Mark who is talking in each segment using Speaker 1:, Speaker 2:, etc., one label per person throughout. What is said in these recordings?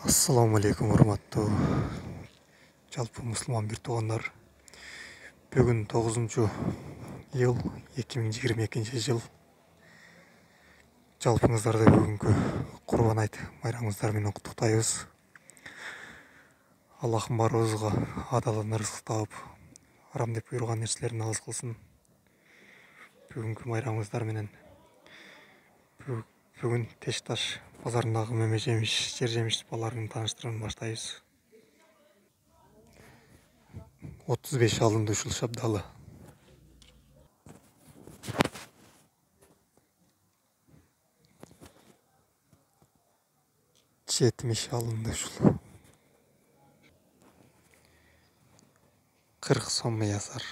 Speaker 1: Assalamu alaikum урматтуу жалпы мусулман бир туугандар. Бүгүн 9-iyul 2022 жыл. Жалпыңыздарды бүгүнкү Курбан айт байрамыңыздар менен куттуктайбыз. Аллахым баарыбызга адалын рызык таап, арам деп буйруган нерселерден алыс кылсын. Бүгүнкү байрамыңыздар менен бүгүн Тешташ базарындагы мөмө жемиш, жер жемиш баларын тааныштырууну баштайбыз. 35 алынды ушул шабдалы. Жетимиш алынды ушул. 40 сом ясар.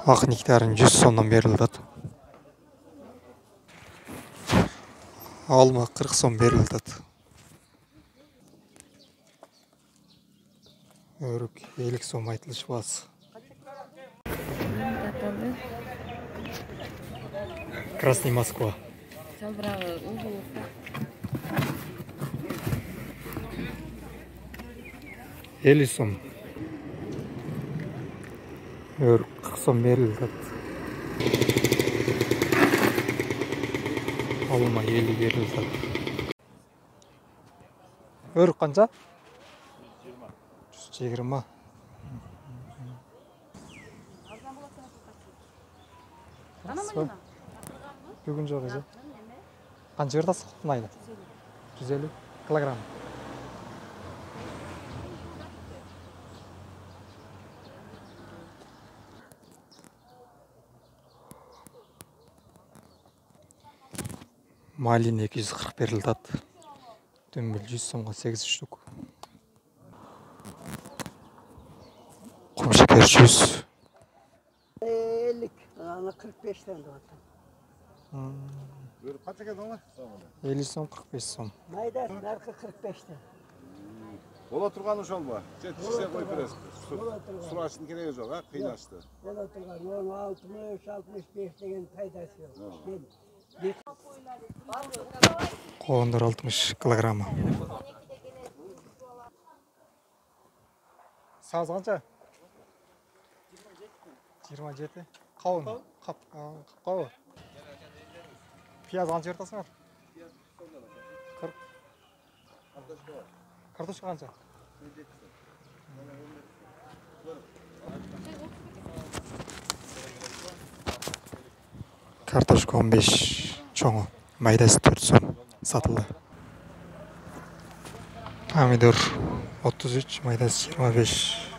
Speaker 1: Ак нектарын 100 сомдон берилет. Алма 40 сом берилет. Өрүк 50 сом айтылышпас. Красный Москва. 50 сом. Өрүк 40 сом берилет. Алма 50 берилет. Өрүк канча? 120. Бүгүн жок эже. Канча бердасыз майды? 150 килограмм. Малина 240 берилет. Дөмбөл 100 сомго 8 штук. Кумшекер 100.
Speaker 2: 50, ana 45'ten de var.
Speaker 3: Kaç ekan ona?
Speaker 1: 50 сом 45 сом.
Speaker 2: Mayda narkı 45'ten.
Speaker 3: Ola turgan ошол ба? Жеткисе коюп бересиз. Сураштын кереги жок, а? Кыйнашты.
Speaker 2: Ola turgan 60, 65 деген пайдасы yok.
Speaker 1: Коондар 60 килограмм. Саз канча? 27. Кауын. Кауын. Пияз канча жертасыңар? 40. Картошка канча? Картошка 15 чоңу. Майдасы 4 сом сатылды. Помидор 33, майдасы 25.